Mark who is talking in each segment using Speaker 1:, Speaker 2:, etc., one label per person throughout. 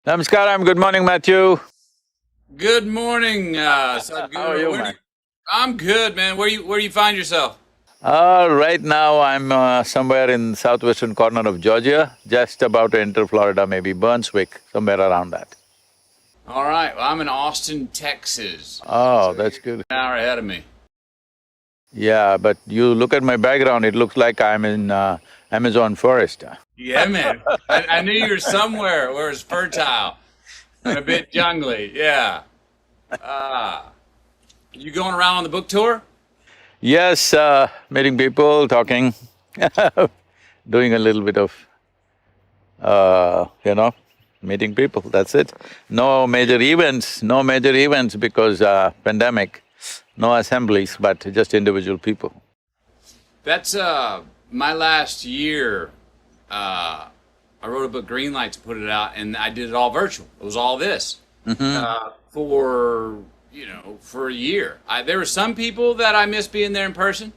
Speaker 1: Namaskaram, good morning, Matthew.
Speaker 2: Good morning, Sadhguru.
Speaker 1: How are you, man?
Speaker 2: I'm good, man. Where do you find yourself?
Speaker 1: Right now I'm somewhere in southwestern corner of Georgia, just about to enter Florida, maybe Burnswick, somewhere around that.
Speaker 2: All right. Well, I'm in Austin, Texas,
Speaker 1: Oh,
Speaker 2: so
Speaker 1: that's
Speaker 2: you're
Speaker 1: good.
Speaker 2: an hour ahead of me.
Speaker 1: Yeah, but you look at my background, it looks like I'm in Amazon forest.
Speaker 2: Yeah, man. I knew you were somewhere where it's fertile and a bit jungly. Yeah. Uh, you going around on the book tour?
Speaker 1: Yes, meeting people, talking, doing a little bit of, meeting people, that's it. No major events because pandemic, no assemblies, but just individual people.
Speaker 2: That's my last year. I wrote a book, Greenlight, to put it out, and I did it all virtual. It was all this for a year. There were some people that I miss being there in person,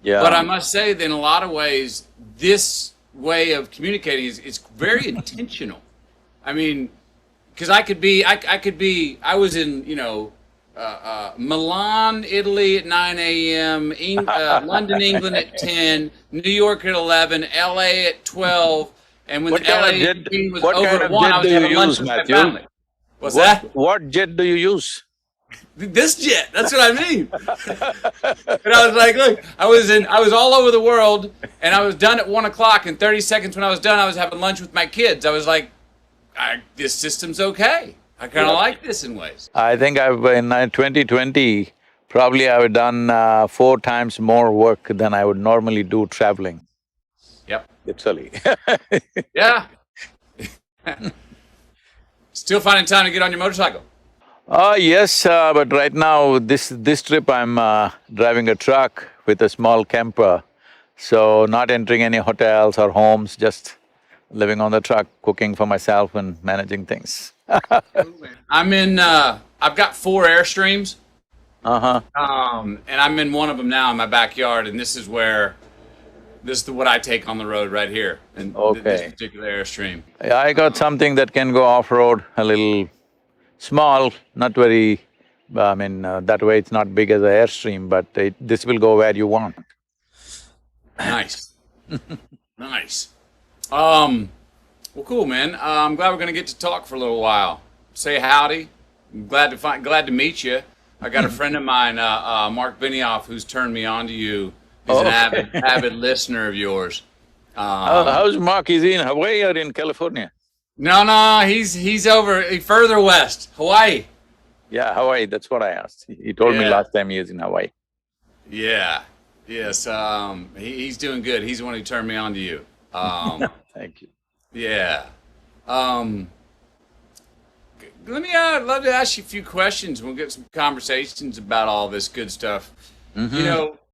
Speaker 2: but
Speaker 1: Yeah.
Speaker 2: I must say that in a lot of ways, this way of communicating is it's very intentional. I mean, because I was in Milan, Italy at 9 a.m., London, England at 10, New York at 11, LA at 12, and when
Speaker 1: What
Speaker 2: the
Speaker 1: kind of
Speaker 2: LA
Speaker 1: jet,
Speaker 2: meeting was
Speaker 1: what
Speaker 2: over
Speaker 1: kind
Speaker 2: at
Speaker 1: of
Speaker 2: 1, I
Speaker 1: jet
Speaker 2: was
Speaker 1: do you
Speaker 2: having lunch
Speaker 1: use,
Speaker 2: with my
Speaker 1: Matthew?
Speaker 2: family. What's that?
Speaker 1: What jet do you use?
Speaker 2: This jet. That's what I mean. And I was like, look, I was all over the world, and I was done at 1 o'clock. In 30 seconds, when I was done, I was having lunch with my kids. I was like, this system's okay. I kind of like this in ways.
Speaker 1: I think I've, in 2020, probably I've done 4 times more work than I would normally do traveling,
Speaker 2: Yep.
Speaker 1: literally.
Speaker 2: Yeah. Still finding time to get on your motorcycle.
Speaker 1: Yes, but right now, this trip I'm driving a truck with a small camper, so not entering any hotels or homes, just living on the truck, cooking for myself and managing things.
Speaker 2: I've got 4 Airstreams,
Speaker 1: Uh-huh.
Speaker 2: and I'm in one of them now in my backyard, and this is what I take on the road right here, and this
Speaker 1: Okay.
Speaker 2: particular Airstream.
Speaker 1: I got something that can go off-road, a little small, not very… that way it's not big as an Airstream, but this will go where you want.
Speaker 2: Nice. Nice. Well, cool, man. I'm glad we're gonna get to talk for a little while. Say howdy. I'm glad to meet you. I got a friend of mine, Mark Benioff, who's turned me on to you. He's an
Speaker 1: Okay.
Speaker 2: avid listener of yours. Um,
Speaker 1: How's Mark? Is he in Hawaii or in California?
Speaker 2: no, he's over further west, Hawaii.
Speaker 1: Yeah, Hawaii, that's what I asked. He told me
Speaker 2: Yeah,
Speaker 1: last time he was in Hawaii.
Speaker 2: yeah, yes. He's doing good. He's the one who turned me on to you.
Speaker 1: Thank you.
Speaker 2: Yeah. Um, Let me love to ask you a few questions. We'll get some conversations about all this good stuff.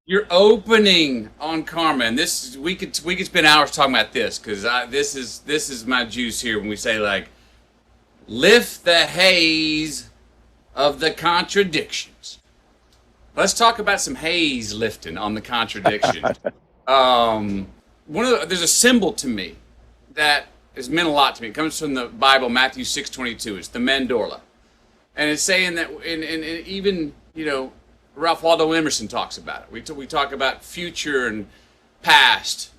Speaker 2: Your opening on karma, and this we could spend hours talking about this because this is my juice here when we say like lift the haze of the contradictions. Let's talk about some haze lifting on the contradiction. There's a symbol to me that has meant a lot to me. It comes from the Bible, Matthew 6:22. It's the mandorla, and it's saying that, and even Ralph Waldo Emerson talks about it. We talk about future and past.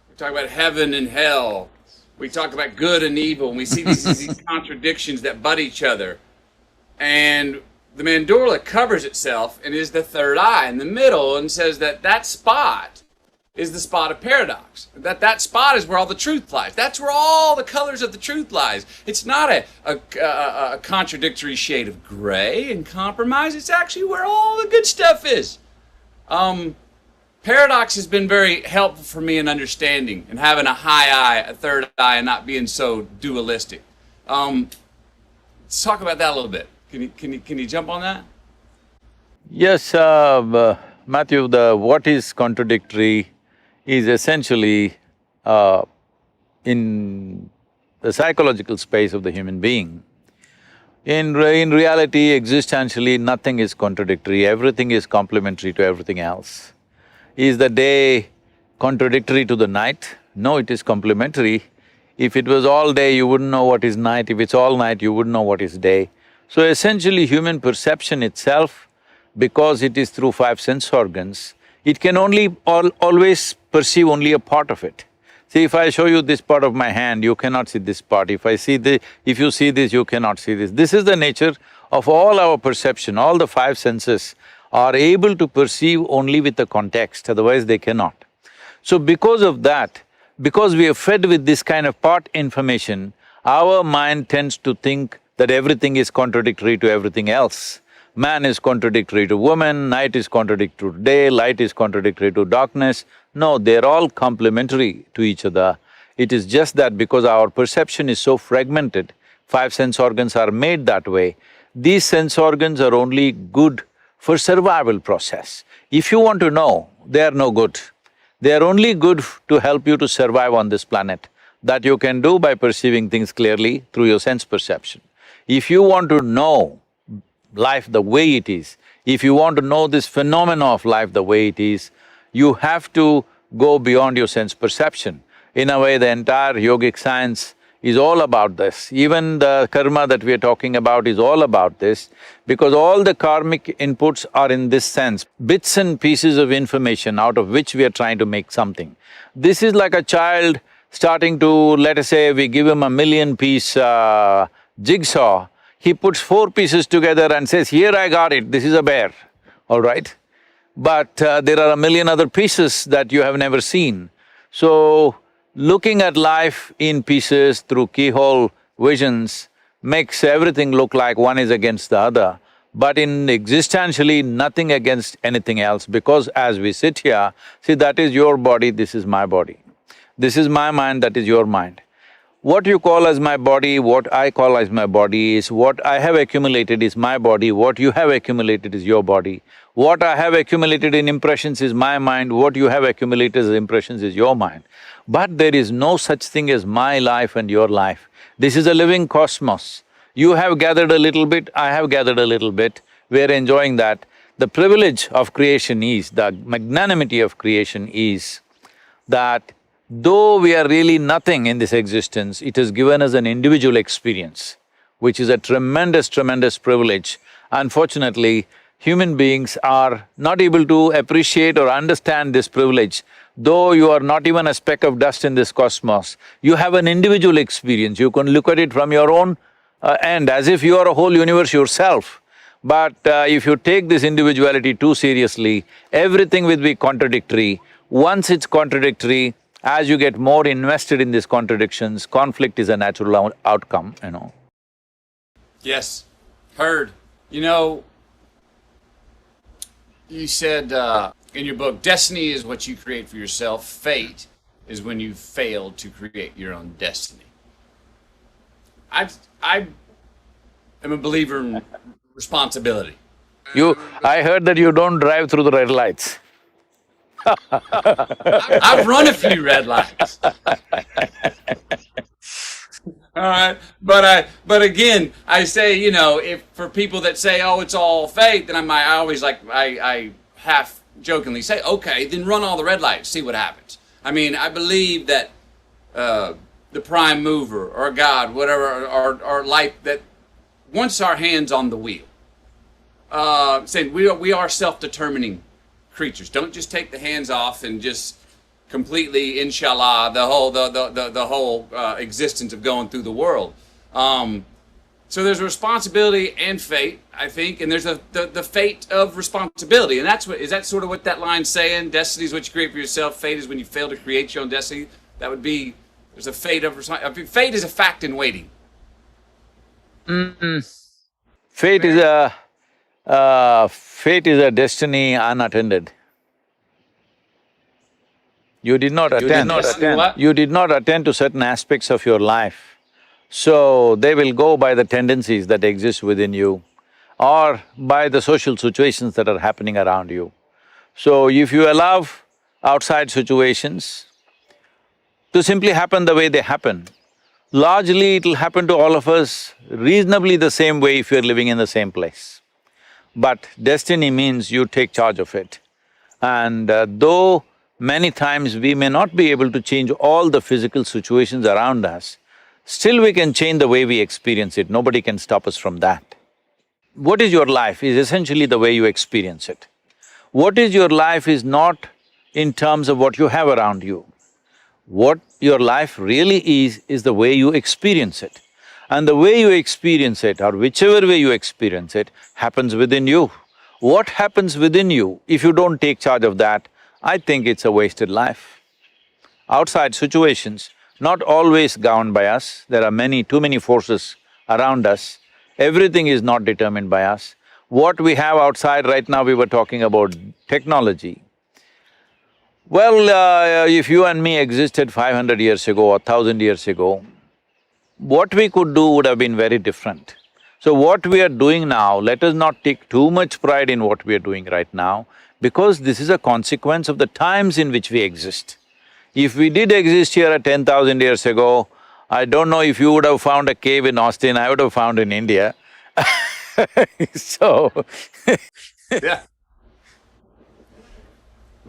Speaker 2: We talk about heaven and hell. We talk about good and evil, and we see these contradictions that butt each other. And the mandorla covers itself and is the third eye in the middle, and says that spot is the spot of paradox. That spot is where all the truth lies. That's where all the colors of the truth lies. It's not a contradictory shade of gray and compromise. It's actually where all the good stuff is. Paradox has been very helpful for me in understanding and having a high eye, a third eye, and not being so dualistic. Let's talk about that a little bit. Can you jump on that?
Speaker 1: Yes, Matthew, what is contradictory is essentially in the psychological space of the human being. In reality, existentially, nothing is contradictory, everything is complementary to everything else. Is the day contradictory to the night? No, it is complementary. If it was all day, you wouldn't know what is night. If it's all night, you wouldn't know what is day. So essentially, human perception itself, because it is through five sense organs, it can only always perceive only a part of it. See, if I show you this part of my hand, you cannot see this part. If you see this, you cannot see this. This is the nature of all our perception. All the five senses are able to perceive only with the context, otherwise they cannot. So because of that, because we are fed with this kind of part information, our mind tends to think that everything is contradictory to everything else. Man is contradictory to woman, night is contradictory to day, light is contradictory to darkness. No, they're all complementary to each other. It is just that because our perception is so fragmented, five sense organs are made that way. These sense organs are only good for survival process. If you want to know, they are no good. They are only good to help you to survive on this planet. That you can do by perceiving things clearly through your sense perception. If you want to know life the way it is, if you want to know this phenomena of life the way it is, you have to go beyond your sense perception. In a way, the entire yogic science is all about this. Even the karma that we are talking about is all about this, because all the karmic inputs are in this sense, bits and pieces of information out of which we are trying to make something. This is like a child starting to, let us say, we give him a 1,000,000-piece jigsaw, he puts 4 pieces together and says, here I got it, this is a bear, all right? But there are 1,000,000 other pieces that you have never seen. So, looking at life in pieces through keyhole visions makes everything look like one is against the other, but in existentially nothing against anything else, because as we sit here, see, that is your body, this is my body. This is my mind, that is your mind. What you call as my body, what I call as my body is what I have accumulated is my body, what you have accumulated is your body. What I have accumulated in impressions is my mind, what you have accumulated as impressions is your mind. But there is no such thing as my life and your life. This is a living cosmos. You have gathered a little bit, I have gathered a little bit, we're enjoying that. The privilege of creation is, the magnanimity of creation is that though we are really nothing in this existence, it has given us an individual experience, which is a tremendous, tremendous privilege. Unfortunately, human beings are not able to appreciate or understand this privilege. Though you are not even a speck of dust in this cosmos, you have an individual experience. You can look at it from your own end, as if you are a whole universe yourself. But if you take this individuality too seriously, everything will be contradictory. Once it's contradictory, as you get more invested in these contradictions, conflict is a natural outcome, you know.
Speaker 2: Yes, heard. You know, you said in your book, destiny is what you create for yourself, fate is when you fail to create your own destiny. I am a believer in responsibility.
Speaker 1: I heard that you don't drive through the red lights.
Speaker 2: I've run a few red lights. All right, but again, I say, you know, if for people that say, oh, it's all fate, then I always I half jokingly say, okay, then run all the red lights, see what happens. I mean, I believe that the prime mover or God, whatever, or life, that once our hands on the wheel, saying we are self-determining creatures. Don't just take the hands off and just completely, inshallah, the whole existence of going through the world. So there's a responsibility and fate, I think, and there's the fate of responsibility, and is that sort of what that line's saying? Destiny is what you create for yourself. Fate is when you fail to create your own destiny. That would be, there's a fate of responsibility. Fate is a fact in waiting.
Speaker 1: Fate is a destiny unattended. You did not attend. You did not attend to certain aspects of your life. So, they will go by the tendencies that exist within you or by the social situations that are happening around you. So, if you allow outside situations to simply happen the way they happen, largely it'll happen to all of us reasonably the same way if you're living in the same place. But destiny means you take charge of it. And though Many times we may not be able to change all the physical situations around us, still we can change the way we experience it, nobody can stop us from that. What is your life is essentially the way you experience it. What is your life is not in terms of what you have around you. What your life really is the way you experience it. And the way you experience it, or whichever way you experience it, happens within you. What happens within you, if you don't take charge of that, I think it's a wasted life. Outside situations, not always governed by us, there are too many forces around us. Everything is not determined by us. What we have outside right now, we were talking about technology. Well, if you and me existed 500 years ago or 1000 years ago, what we could do would have been very different. So what we are doing now, let us not take too much pride in what we are doing right now, because this is a consequence of the times in which we exist. If we did exist here at 10,000 years ago, I don't know if you would have found a cave in Austin, I would have found in India. So
Speaker 2: Yeah.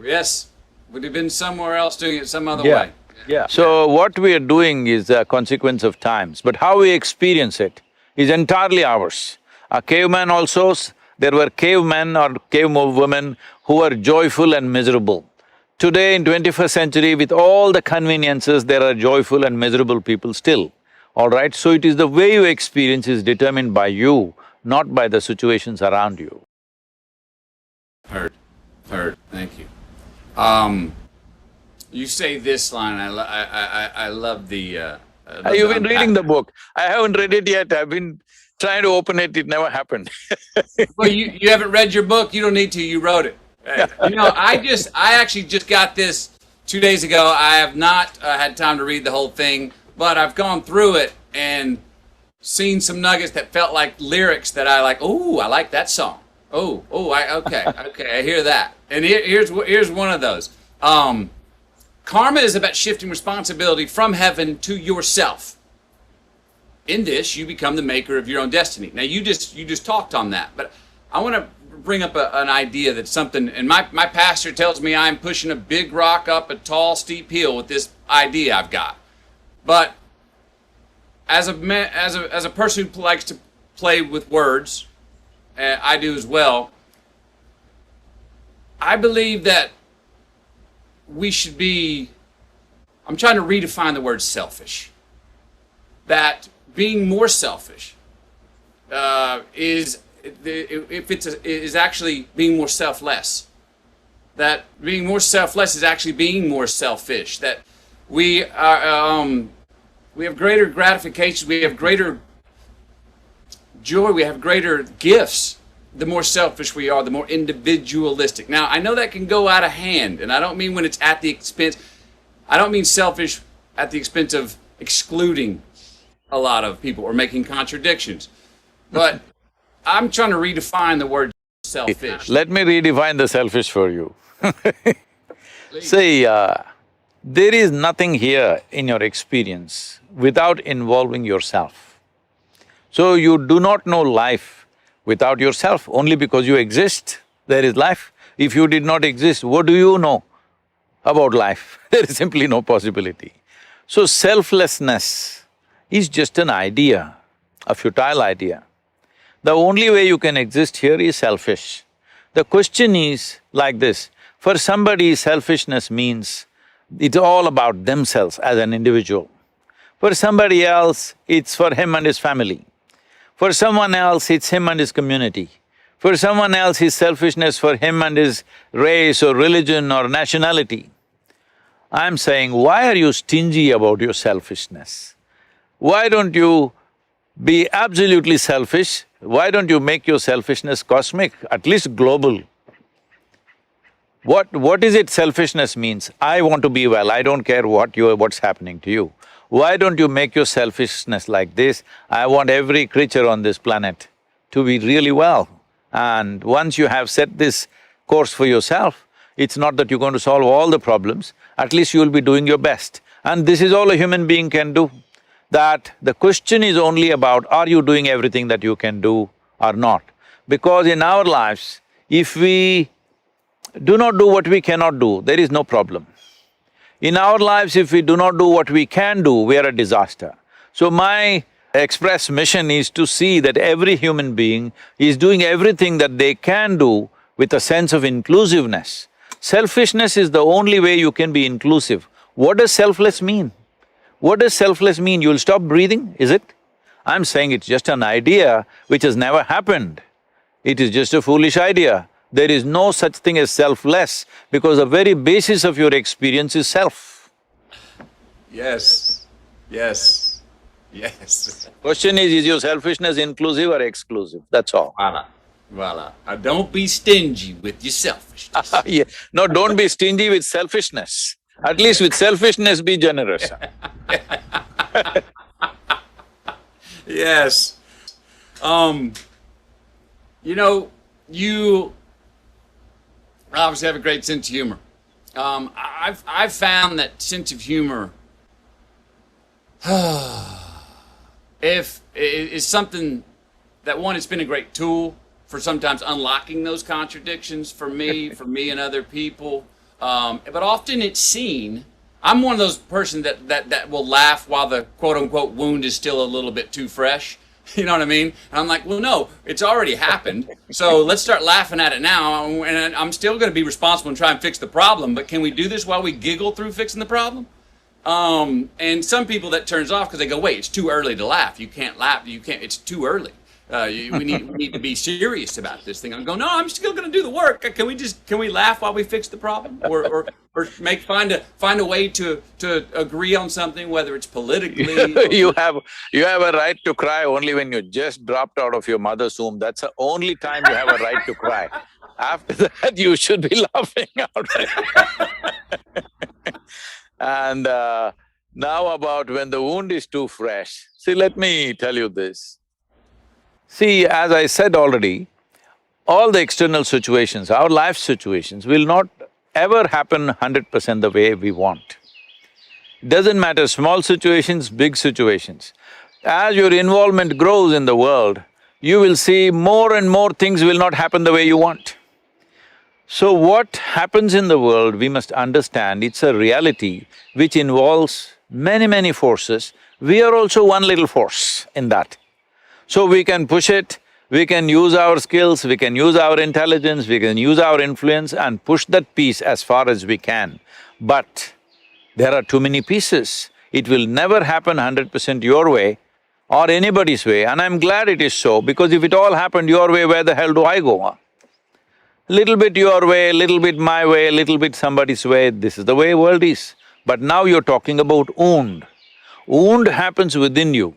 Speaker 2: Yes, would have been somewhere else doing it some other way.
Speaker 1: Yeah. So what we are doing is a consequence of times, but how we experience it is entirely ours. A caveman also, there were cavemen or cavewomen who were joyful and miserable. Today in 21st century, with all the conveniences, there are joyful and miserable people still, all right? So it is the way you experience is determined by you, not by the situations around you.
Speaker 2: Heard, thank you. You say this line, I love the…
Speaker 1: You've been reading the book. I haven't read it yet, I've been trying to open it, it never happened.
Speaker 2: Well, you haven't read your book, you don't need to, you wrote it. You know, I actually just got this 2 days ago. I have not had time to read the whole thing, but I've gone through it and seen some nuggets that felt like lyrics that I like, oh, I like that song. Okay, I hear that. And here's one of those. Karma is about shifting responsibility from heaven to yourself. In this, you become the maker of your own destiny. Now, you just talked on that, but I want to bring up an idea that's something, and my pastor tells me I'm pushing a big rock up a tall, steep hill with this idea I've got. But as a person who likes to play with words, I do as well, I believe that we should be… I'm trying to redefine the word selfish. That being more selfish is actually being more selfless. That being more selfless is actually being more selfish. That we have greater gratification, we have greater joy, we have greater gifts. The more selfish we are, the more individualistic. Now, I know that can go out of hand, and I don't mean when it's at the expense… I don't mean selfish at the expense of excluding a lot of people or making contradictions. But I'm trying to redefine the word selfish.
Speaker 1: Let me redefine the selfish for you. See, there is nothing here in your experience without involving yourself. So you do not know life without yourself. Only because you exist, there is life. If you did not exist, what do you know about life? There is simply no possibility. So selflessness is just an idea, a futile idea. The only way you can exist here is selfish. The question is like this, for somebody selfishness means it's all about themselves as an individual. For somebody else, it's for him and his family. For someone else, it's him and his community. For someone else, his selfishness for him and his race or religion or nationality. I'm saying, why are you stingy about your selfishness? Why don't you be absolutely selfish? Why don't you make your selfishness cosmic, at least global? What is it selfishness means? I want to be well, I don't care what's happening to you. Why don't you make your selfishness like this? I want every creature on this planet to be really well. And once you have set this course for yourself, it's not that you're going to solve all the problems, at least you'll be doing your best. And this is all a human being can do. That the question is only about, are you doing everything that you can do or not? Because in our lives, if we do not do what we cannot do, there is no problem. In our lives, if we do not do what we can do, we are a disaster. So my express mission is to see that every human being is doing everything that they can do with a sense of inclusiveness. Selfishness is the only way you can be inclusive. What does selfless mean? What does selfless mean? You'll stop breathing, is it? I'm saying it's just an idea which has never happened. It is just a foolish idea. There is no such thing as selfless because the very basis of your experience is self.
Speaker 2: Yes, yes, yes.
Speaker 1: Question is your selfishness inclusive or exclusive? That's all.
Speaker 2: Voila, voila. Now don't be stingy with your selfishness.
Speaker 1: Yeah. No, don't be stingy with selfishness. At least with selfishness, be generous.
Speaker 2: Yes. You know, you obviously have a great sense of humor. I've found that sense of humor if is something that one, it's been a great tool for sometimes unlocking those contradictions for me and other people. But often it's seen. I'm one of those person that will laugh while the quote unquote wound is still a little bit too fresh. You know what I mean? And I'm like, well, no, it's already happened. So let's start laughing at it now. And I'm still going to be responsible and try and fix the problem. But can we do this while we giggle through fixing the problem? And some people that turns off because they go, wait, it's too early to laugh. You can't laugh. You can't. It's too early. We need to be serious about this thing. I'm going, no, I'm still going to do the work. Can we laugh while we fix the problem, or find a way to agree on something, whether it's politically.
Speaker 1: You have a right to cry only when you just dropped out of your mother's womb. That's the only time you have a right to cry. After that, you should be laughing out. And now about when the wound is too fresh. See, let me tell you this. See, as I said already, all the external situations, our life situations will not ever happen 100% the way we want. Doesn't matter, small situations, big situations. As your involvement grows in the world, you will see more and more things will not happen the way you want. So what happens in the world, we must understand, it's a reality which involves many forces. We are also one little force in that. So we can push it, we can use our skills, we can use our intelligence, we can use our influence and push that piece as far as we can. But there are too many pieces. It will never happen 100% your way or anybody's way, and I'm glad it is so, because if it all happened your way, where the hell do I go, huh? Little bit your way, little bit my way, little bit somebody's way, this is the way world is. But now you're talking about wound. Wound happens within you.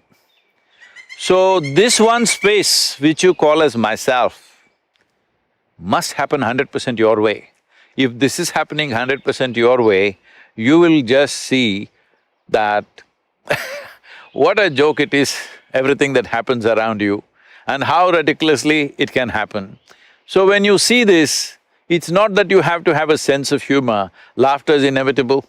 Speaker 1: So this one space which you call as myself must happen 100% your way. If this is happening 100% your way, you will just see that what a joke it is, everything that happens around you and how ridiculously it can happen. So when you see this, it's not that you have to have a sense of humor, laughter is inevitable.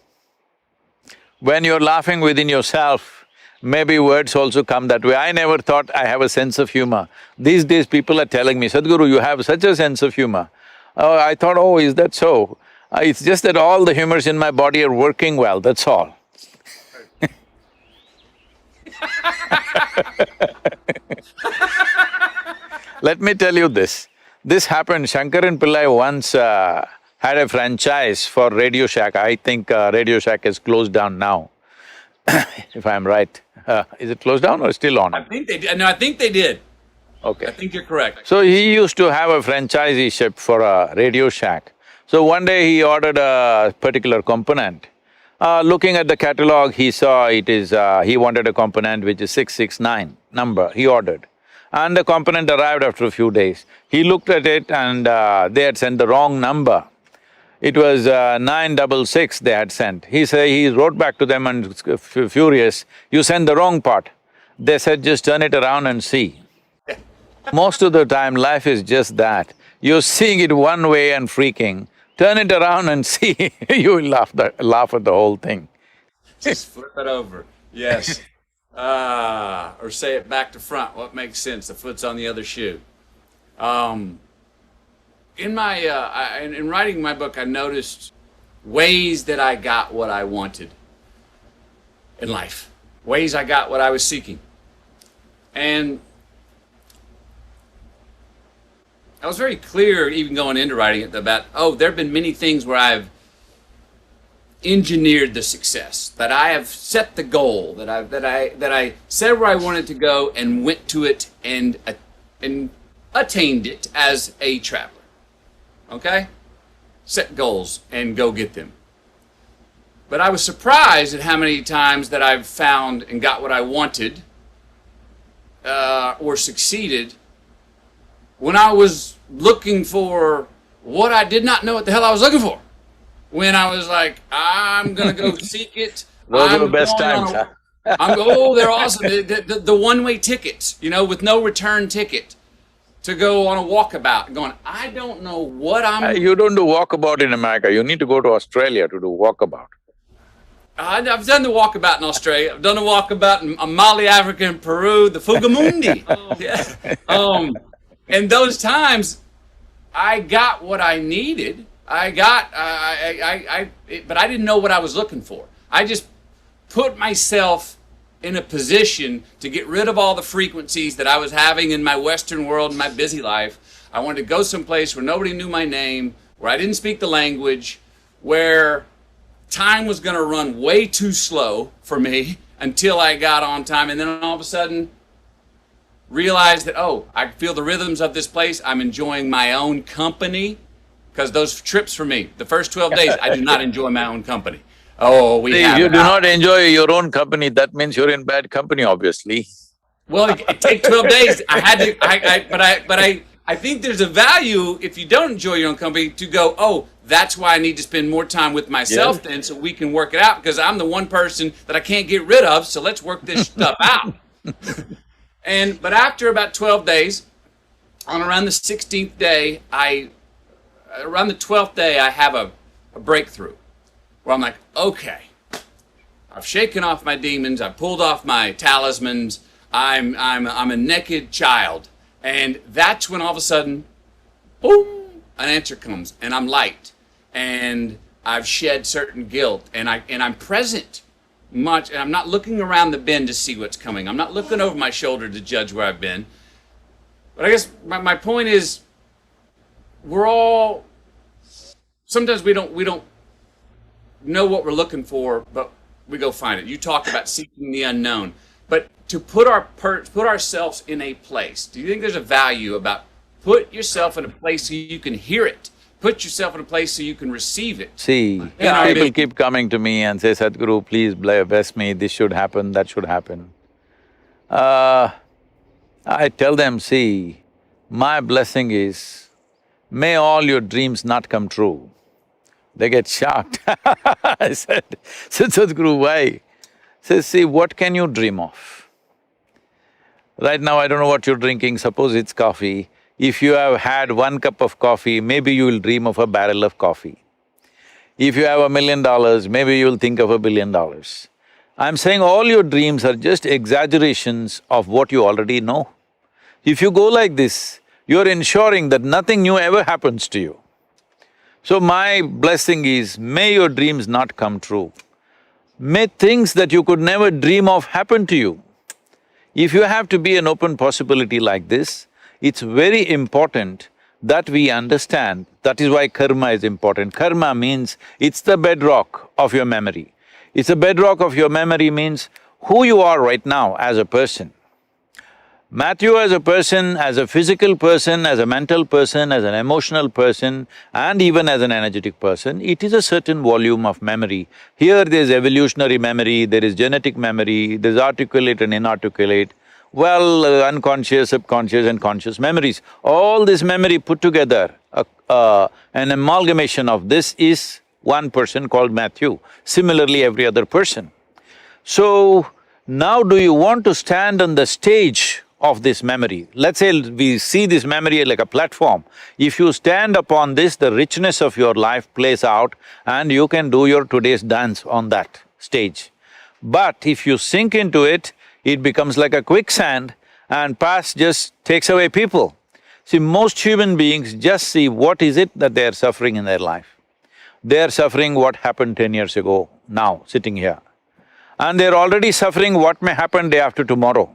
Speaker 1: When you're laughing within yourself, maybe words also come that way. I never thought I have a sense of humor. These days people are telling me, Sadhguru, you have such a sense of humor. Oh, I thought, oh, is that so? It's just that all the humors in my body are working well, that's all. Let me tell you this. This happened, Shankaran Pillai once had a franchise for Radio Shack. I think Radio Shack is closed down now, if I'm right. Is it closed down or still on?
Speaker 2: I think they did. No, I think they did.
Speaker 1: Okay.
Speaker 2: I think you're correct.
Speaker 1: So he used to have a franchisee-ship for a Radio Shack. So one day he ordered a particular component. Looking at the catalog, he saw it is… he wanted a component which is 669 number, he ordered. And the component arrived after a few days. He looked at it and they had sent the wrong number. It was 966 they had sent. He wrote back to them and furious, you sent the wrong part. They said, just turn it around and see. Most of the time life is just that. You're seeing it one way and freaking, turn it around and see, you will laugh at the whole thing.
Speaker 2: Just flip it over, yes. Or say it back to front, what makes sense, the foot's on the other shoe. in my in writing my book, I noticed ways that I got what I wanted in life, ways I got what I was seeking, and I was very clear, even going into writing it, about there have been many things where I've engineered the success, that I have set the goal, that I said where I wanted to go and went to it and attained it as a traveler. Okay? Set goals and go get them. But I was surprised at how many times that I've found and got what I wanted or succeeded when I was looking for what I did not know what the hell I was looking for. When I was like, I'm going to go seek it.
Speaker 1: Those are the best times, huh?
Speaker 2: They're awesome. The one-way tickets, with no return ticket to go on a walkabout. Going, I don't know what I'm...
Speaker 1: You don't do walkabout in America. You need to go to Australia to do walkabout.
Speaker 2: I've done the walkabout in Australia. I've done the walkabout in Mali, Africa, and Peru, the Fugamundi. Yeah. And those times, I got what I needed. But I didn't know what I was looking for. I just put myself in a position to get rid of all the frequencies that I was having in my Western world and my busy life. I wanted to go someplace where nobody knew my name, where I didn't speak the language, where time was going to run way too slow for me until I got on time, and then all of a sudden realized that, I feel the rhythms of this place. I'm enjoying my own company. Because those trips for me, the first 12 days, I do not enjoy my own company.
Speaker 1: If you do not enjoy your own company, that means you're in bad company, obviously.
Speaker 2: Well, it takes 12 days. I had to, I think there's a value if you don't enjoy your own company to go, that's why I need to spend more time with myself then, so we can work it out, because I'm the one person that I can't get rid of, so let's work this stuff out. But after about 12 days, on around the 16th day, around the 12th day, I have a breakthrough where I'm like, okay, I've shaken off my demons, I've pulled off my talismans, I'm a naked child. And that's when all of a sudden, boom, an answer comes, and I'm light, and I've shed certain guilt, and I'm present much, and I'm not looking around the bend to see what's coming. I'm not looking over my shoulder to judge where I've been. But I guess my point is, we're all, sometimes we don't know what we're looking for, but we go find it. You talk about seeking the unknown, but to put ourselves in a place, do you think there's a value about put yourself in a place so you can hear it? Put yourself in a place so you can receive it.
Speaker 1: See, people keep coming to me and say, Sadhguru, please bless me, this should happen, that should happen. I tell them, see, my blessing is, may all your dreams not come true. They get shocked. I said, Sadhguru, why? Says, see, what can you dream of? Right now, I don't know what you're drinking, suppose it's coffee. If you have had 1 cup of coffee, maybe you will dream of a barrel of coffee. If you have $1 million, maybe you'll think of $1 billion. I'm saying all your dreams are just exaggerations of what you already know. If you go like this, you're ensuring that nothing new ever happens to you. So my blessing is, may your dreams not come true. May things that you could never dream of happen to you. If you have to be an open possibility like this, it's very important that we understand, that is why karma is important. Karma means it's the bedrock of your memory. It's the bedrock of your memory means who you are right now as a person. Matthew as a person, as a physical person, as a mental person, as an emotional person, and even as an energetic person, it is a certain volume of memory. Here there's evolutionary memory, there is genetic memory, there's articulate and inarticulate, unconscious, subconscious and conscious memories. All this memory put together, an amalgamation of this is one person called Matthew, similarly every other person. So, now do you want to stand on the stage of this memory? Let's say we see this memory like a platform. If you stand upon this, the richness of your life plays out and you can do your today's dance on that stage. But if you sink into it, it becomes like a quicksand and past just takes away people. See, most human beings just see what is it that they are suffering in their life. They are suffering what happened 10 years ago, now, sitting here. And they're already suffering what may happen day after tomorrow.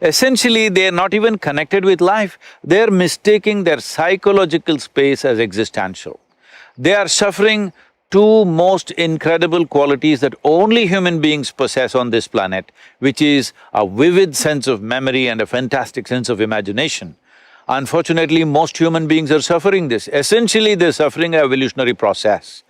Speaker 1: Essentially, they're not even connected with life, they're mistaking their psychological space as existential. They are suffering two most incredible qualities that only human beings possess on this planet, which is a vivid sense of memory and a fantastic sense of imagination. Unfortunately, most human beings are suffering this. Essentially, they're suffering an evolutionary process.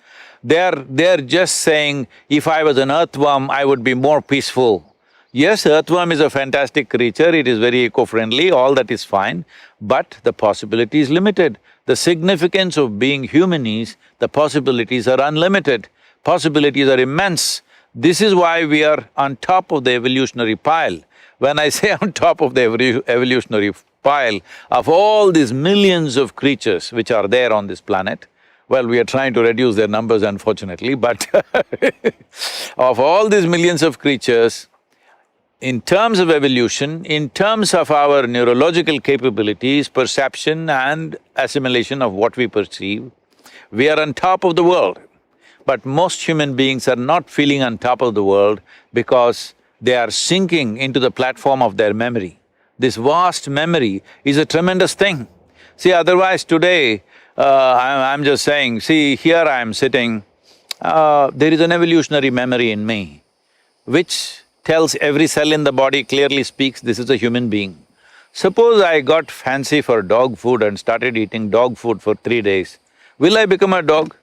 Speaker 1: They're just saying, if I was an earthworm, I would be more peaceful. Yes, earthworm is a fantastic creature, it is very eco-friendly, all that is fine, but the possibility is limited. The significance of being human is, the possibilities are unlimited, possibilities are immense. This is why we are on top of the evolutionary pile. When I say on top of the evolutionary pile of all these millions of creatures which are there on this planet, well, we are trying to reduce their numbers unfortunately, but of all these millions of creatures, in terms of evolution, in terms of our neurological capabilities, perception and assimilation of what we perceive, we are on top of the world. But most human beings are not feeling on top of the world because they are sinking into the platform of their memory. This vast memory is a tremendous thing. See, otherwise today, I'm just saying, see, here I am sitting, there is an evolutionary memory in me, which tells every cell in the body, clearly speaks, this is a human being. Suppose I got fancy for dog food and started eating dog food for 3 days, will I become a dog?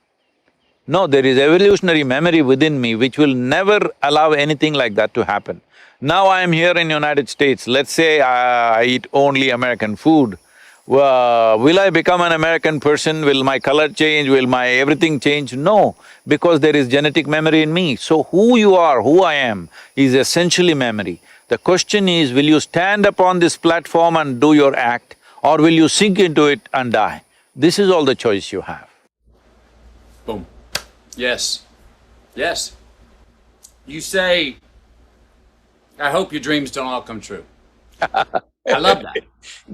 Speaker 1: No, there is evolutionary memory within me which will never allow anything like that to happen. Now I am here in United States, let's say I eat only American food, will I become an American person? Will my color change? Will my everything change? No, because there is genetic memory in me. So who you are, who I am, is essentially memory. The question is, will you stand upon this platform and do your act, or will you sink into it and die? This is all the choice you have.
Speaker 2: Boom. Yes. Yes. You say, I hope your dreams don't all come true. I love that.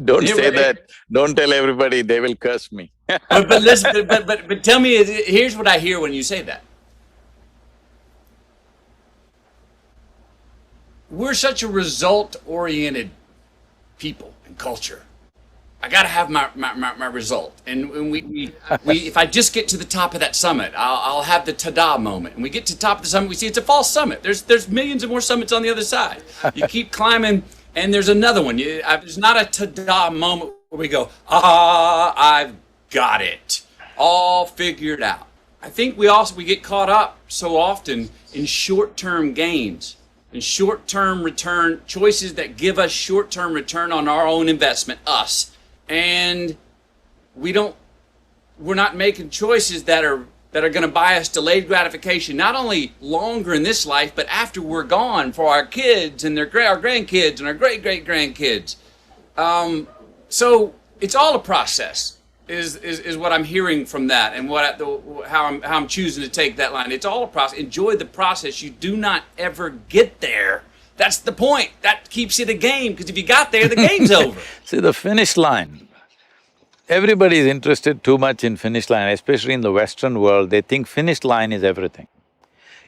Speaker 1: Don't say that, don't tell everybody, they will curse me.
Speaker 2: but listen, but tell me, here's what I hear when you say that. We're such a result-oriented people and culture. I gotta have my result. And we if I just get to the top of that summit, I'll have the ta-da moment. And we get to the top of the summit, we see it's a false summit. There's millions of more summits on the other side. You keep climbing, and there's another one. There's not a ta-da moment where we go, I've got it, all figured out. I think we get caught up so often in short-term gains and short-term return, choices that give us short-term return on our own investment, us. And we're not making choices that are gonna buy us delayed gratification, not only longer in this life, but after we're gone, for our kids and our grandkids and our great-great-grandkids. So it's all a process, is what I'm hearing from that, and how I'm choosing to take that line. It's all a process. Enjoy the process. You do not ever get there. That's the point. That keeps it a game, because if you got there, the game's over.
Speaker 1: See, the finish line, everybody is interested too much in finish line, especially in the Western world, they think finish line is everything.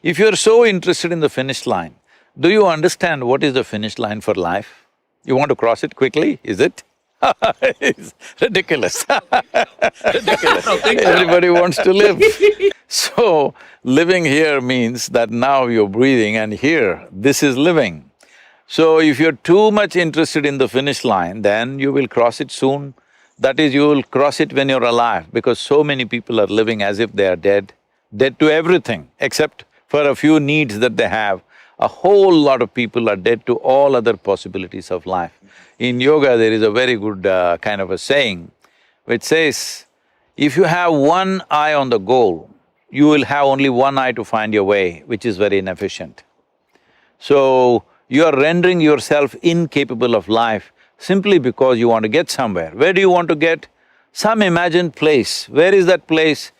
Speaker 1: If you're so interested in the finish line, do you understand what is the finish line for life? You want to cross it quickly, is it? It's ridiculous. Ridiculous. Everybody wants to live. So, living here means that now you're breathing, and here, this is living. So, if you're too much interested in the finish line, then you will cross it soon. That is, you will cross it when you're alive, because so many people are living as if they are dead, dead to everything, except for a few needs that they have. A whole lot of people are dead to all other possibilities of life. In yoga, there is a very good kind of a saying, which says, if you have one eye on the goal, you will have only one eye to find your way, which is very inefficient. So, you are rendering yourself incapable of life simply because you want to get somewhere. Where do you want to get? Some imagined place. Where is that place?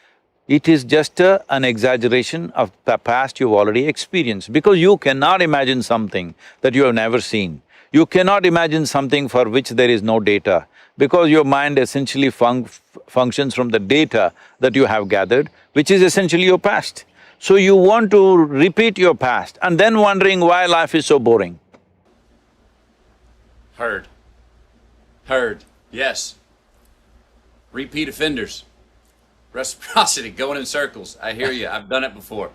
Speaker 1: It is just an exaggeration of the past you've already experienced, because you cannot imagine something that you have never seen. You cannot imagine something for which there is no data, because your mind essentially functions from the data that you have gathered, which is essentially your past. So you want to repeat your past and then wondering why life is so boring.
Speaker 2: Heard. Heard. Yes. Repeat offenders. Reciprocity, going in circles. I hear you. I've done it before.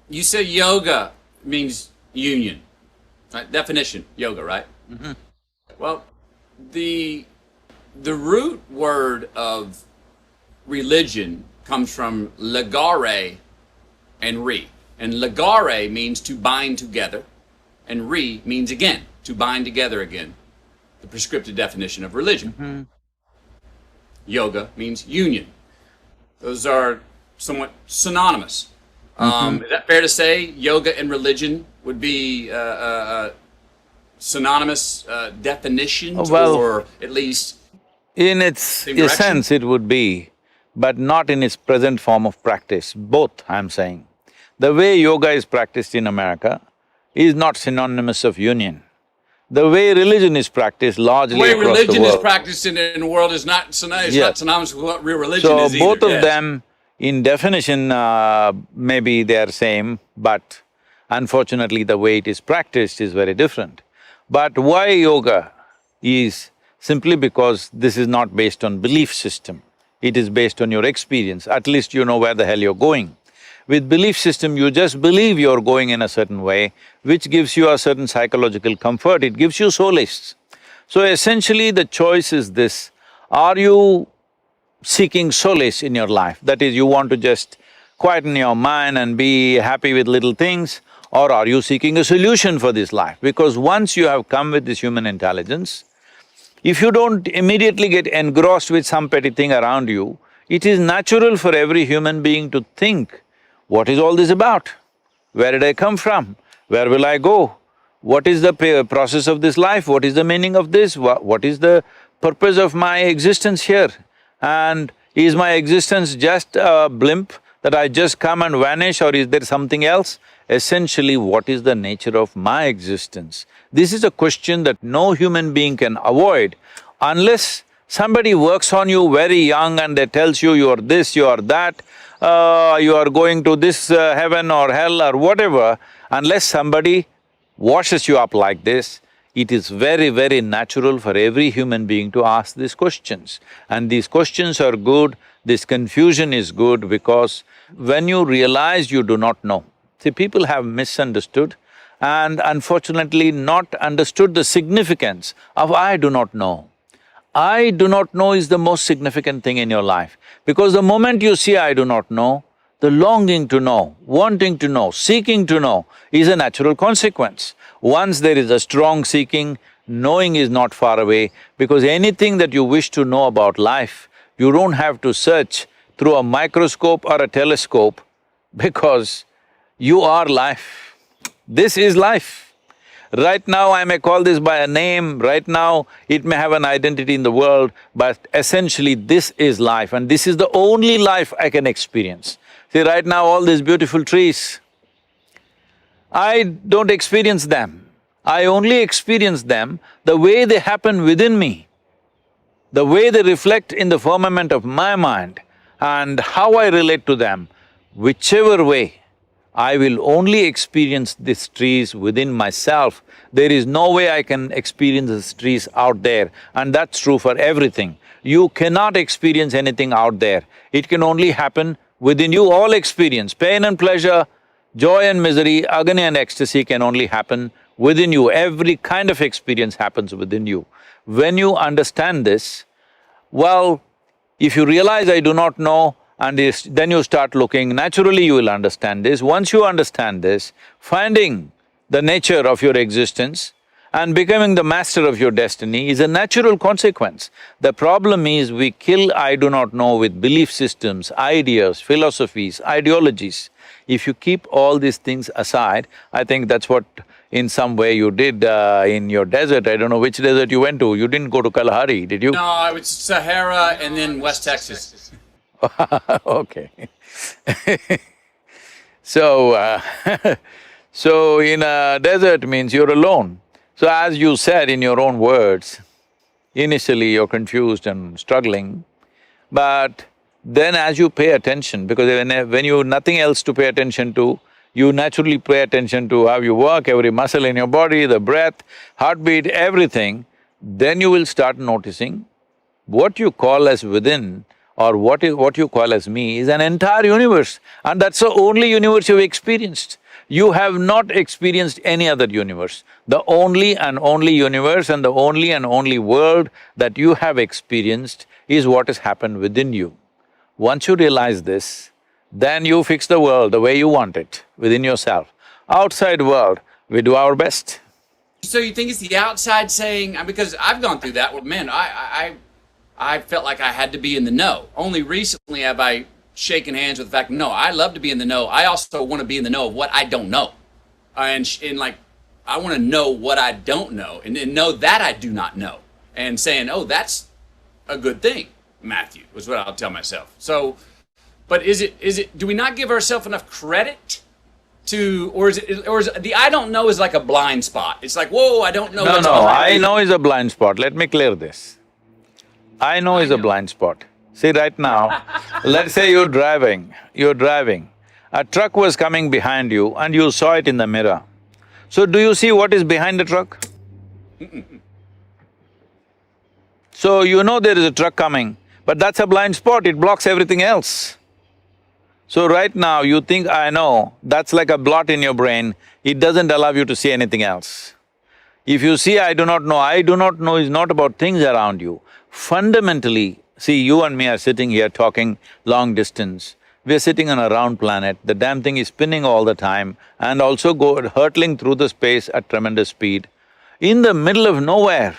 Speaker 2: You say yoga means union. Right? Definition, yoga, right?
Speaker 1: Mm-hmm.
Speaker 2: Well, the root word of religion comes from legare and re. And legare means to bind together, and re means again, to bind together again. The prescriptive definition of religion.
Speaker 1: Mm-hmm.
Speaker 2: Yoga means union. Those are somewhat synonymous. Is that fair to say yoga and religion would be synonymous definitions,
Speaker 1: Well,
Speaker 2: or at least
Speaker 1: in its
Speaker 2: same direction?
Speaker 1: essence it would be, but not in its present form of practice, both I'm saying. The way yoga is practiced in America is not synonymous of union. The way religion is practiced largely
Speaker 2: The way
Speaker 1: across the
Speaker 2: religion is
Speaker 1: world.
Speaker 2: practiced in the world is not synonymous,
Speaker 1: Yes.
Speaker 2: not synonymous with what real religion
Speaker 1: So
Speaker 2: is either.
Speaker 1: both of
Speaker 2: Yes.
Speaker 1: them in definition, maybe they are same, but unfortunately the way it is practiced is very different. But why yoga is simply because this is not based on belief system, it is based on your experience, at least you know where the hell you're going. With belief system, you just believe you're going in a certain way, which gives you a certain psychological comfort, it gives you solace. So essentially the choice is this, are you seeking solace in your life? That is, you want to just quieten your mind and be happy with little things, or are you seeking a solution for this life? Because once you have come with this human intelligence, if you don't immediately get engrossed with some petty thing around you, it is natural for every human being to think, what is all this about? Where did I come from? Where will I go? What is the process of this life? What is the meaning of this? What is the purpose of my existence here? And is my existence just a blimp that I just come and vanish, or is there something else? Essentially, what is the nature of my existence? This is a question that no human being can avoid unless somebody works on you very young and they tells you are this, you are that, you are going to this heaven or hell or whatever. Unless somebody washes you up like this, it is very, very natural for every human being to ask these questions. And these questions are good, this confusion is good, because when you realize you do not know, see, people have misunderstood and unfortunately not understood the significance of I do not know. I do not know is the most significant thing in your life, because the moment you see I do not know, the longing to know, wanting to know, seeking to know is a natural consequence. Once there is a strong seeking, knowing is not far away, because anything that you wish to know about life, you don't have to search through a microscope or a telescope, because you are life. This is life. Right now I may call this by a name, right now it may have an identity in the world, but essentially this is life, and this is the only life I can experience. See, right now all these beautiful trees, I don't experience them. I only experience them the way they happen within me, the way they reflect in the firmament of my mind, and how I relate to them. Whichever way, I will only experience these trees within myself. There is no way I can experience these trees out there, and that's true for everything. You cannot experience anything out there, it can only happen within you. All experience, pain and pleasure, joy and misery, agony and ecstasy can only happen within you. Every kind of experience happens within you. When you understand this, well, if you realize I do not know, and then you start looking, naturally you will understand this. Once you understand this, finding the nature of your existence and becoming the master of your destiny is a natural consequence. The problem is we kill I do not know with belief systems, ideas, philosophies, ideologies. If you keep all these things aside, I think that's what in some way you did in your desert. I don't know which desert you went to. You didn't go to Kalahari, did you?
Speaker 2: No, I was Sahara and then West Texas.
Speaker 1: Okay. So, So in a desert means you're alone. So as you said in your own words, initially you're confused and struggling, but then as you pay attention, because when you nothing else to pay attention to, you naturally pay attention to how you work, every muscle in your body, the breath, heartbeat, everything, then you will start noticing what you call as within or what you call as me is an entire universe, and that's the only universe you've experienced. You have not experienced any other universe. The only and only universe and the only and only world that you have experienced is what has happened within you. Once you realize this, then you fix the world the way you want it, within yourself. Outside world, we do our best.
Speaker 2: So you think it's the outside saying, because I've gone through that where, man, I felt like I had to be in the know. Only recently have I shaken hands with the fact, no, I love to be in the know. I also want to be in the know of what I don't know. And like, I want to know what I don't know and know that I do not know. And saying, oh, that's a good thing, Matthew, was what I'll tell myself. So, but is it, do we not give ourselves enough credit to, or is the I don't know is like a blind spot? It's like, whoa, I don't know.
Speaker 1: No, I know is a blind spot. Let me clear this. I know is a blind spot. See, right now, let's say you're driving, a truck was coming behind you and you saw it in the mirror. So do you see what is behind the truck? So you know there is a truck coming, but that's a blind spot, it blocks everything else. So right now you think, I know, that's like a blot in your brain, it doesn't allow you to see anything else. If you see I do not know is not about things around you. Fundamentally, see, you and me are sitting here talking long distance. We're sitting on a round planet, the damn thing is spinning all the time and also hurtling through the space at tremendous speed. In the middle of nowhere,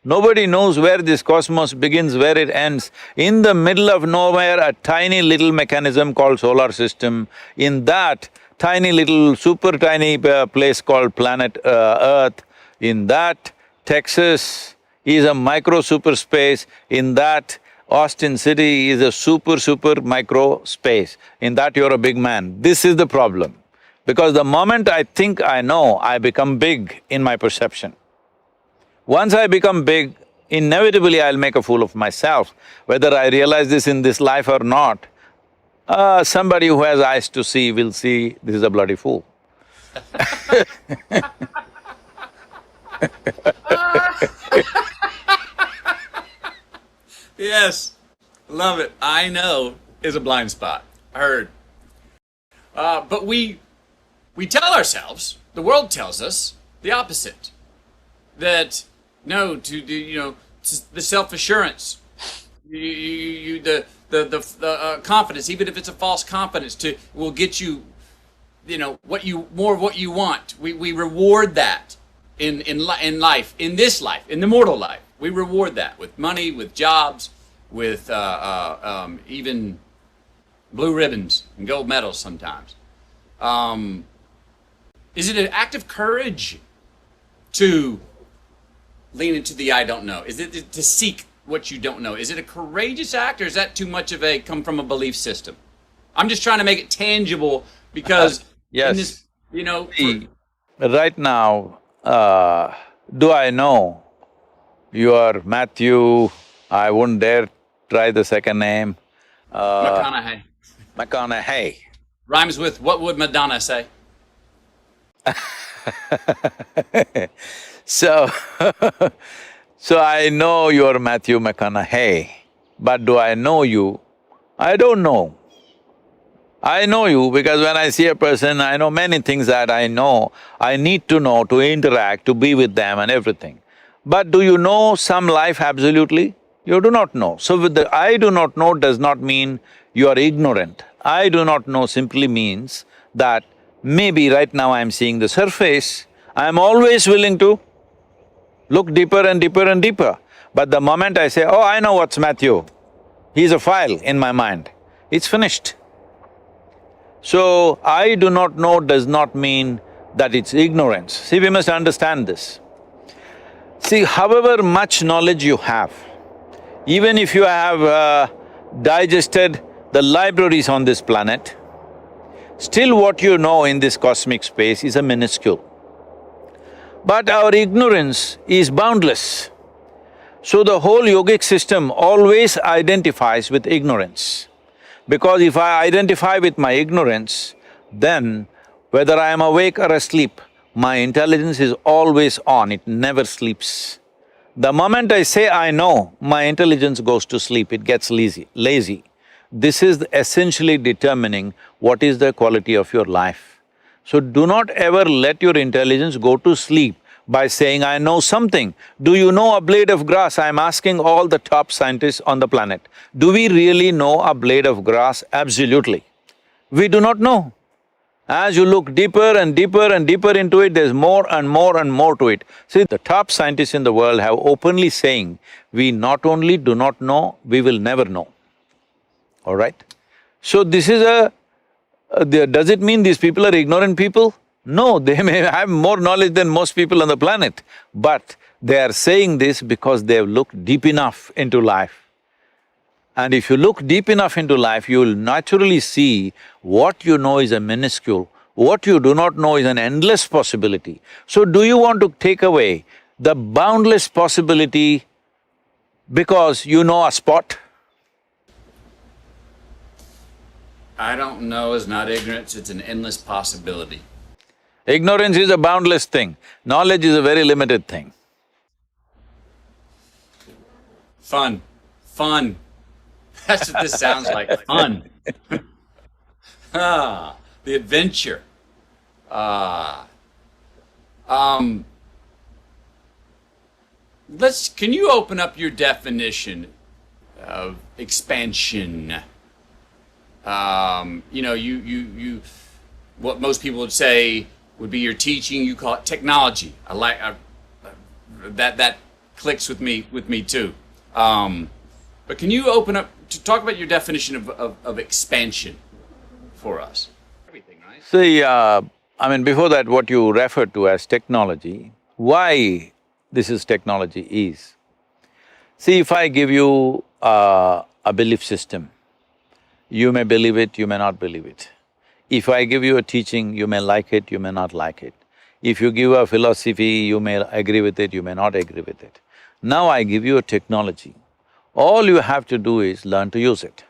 Speaker 1: nobody knows where this cosmos begins, where it ends. In the middle of nowhere, a tiny little mechanism called solar system. In that tiny little, super tiny place called planet Earth, in that Texas is a micro super space, in that Austin City is a super micro space, in that you're a big man. This is the problem. Because the moment I think I know, I become big in my perception. Once I become big, inevitably I'll make a fool of myself. Whether I realize this in this life or not, somebody who has eyes to see will see this is a bloody fool.
Speaker 2: Yes, love it. I know is a blind spot. Heard. But we tell ourselves, the world tells us the opposite. That no, the self-assurance, the confidence, even if it's a false confidence, will get you, what you want. We reward that in life, in this life, in the mortal life. We reward that with money, with jobs, with even blue ribbons and gold medals sometimes. Is it an act of courage to lean into the I don't know? Is it to seek what you don't know? Is it a courageous act, or is that too much of a come from a belief system? I'm just trying to make it tangible because
Speaker 1: yes.
Speaker 2: in this,
Speaker 1: Right now, do I know you are Matthew, I wouldn't dare try the second name.
Speaker 2: McConaughey.
Speaker 1: McConaughey.
Speaker 2: Rhymes with what would Madonna say?
Speaker 1: So, so I know you're Matthew McConaughey, but do I know you? I don't know. I know you because when I see a person, I know many things that I know, I need to know to interact, to be with them and everything. But do you know some life absolutely? You do not know. So with the I do not know does not mean you are ignorant. I do not know simply means that maybe right now I'm seeing the surface, I'm always willing to look deeper and deeper and deeper. But the moment I say, oh, I know what's Matthew, he's a file in my mind, it's finished. So, I do not know does not mean that it's ignorance. See, we must understand this. See, however much knowledge you have, even if you have digested the libraries on this planet, Still what you know in this cosmic space is a minuscule. But our ignorance is boundless. So the whole yogic system always identifies with ignorance. Because if I identify with my ignorance, then whether I am awake or asleep, my intelligence is always on, it never sleeps. The moment I say I know, my intelligence goes to sleep, it gets lazy. This is essentially determining what is the quality of your life. So do not ever let your intelligence go to sleep by saying, I know something. Do you know a blade of grass? I'm asking all the top scientists on the planet. Do we really know a blade of grass? Absolutely. We do not know. As you look deeper and deeper and deeper into it, there's more and more and more to it. See, the top scientists in the world have openly saying, we not only do not know, we will never know. All right? So this is does it mean these people are ignorant people? No, they may have more knowledge than most people on the planet, but they are saying this because they have looked deep enough into life. And if you look deep enough into life, you will naturally see what you know is a minuscule, what you do not know is an endless possibility. So do you want to take away the boundless possibility because you know a spot?
Speaker 2: I don't know is not ignorance, it's an endless possibility.
Speaker 1: Ignorance is a boundless thing, knowledge is a very limited thing.
Speaker 2: Fun. Fun. That's what this sounds like, fun. The adventure. Can you open up your definition of expansion? What most people would say would be your teaching, you call it technology. That clicks with me too. But can you open up to talk about your definition of expansion for us? Everything, right?
Speaker 1: See, before that, what you referred to as technology, why this is technology is, see, if I give you a belief system, you may believe it, you may not believe it. If I give you a teaching, you may like it, you may not like it. If you give a philosophy, you may agree with it, you may not agree with it. Now I give you a technology. All you have to do is learn to use it.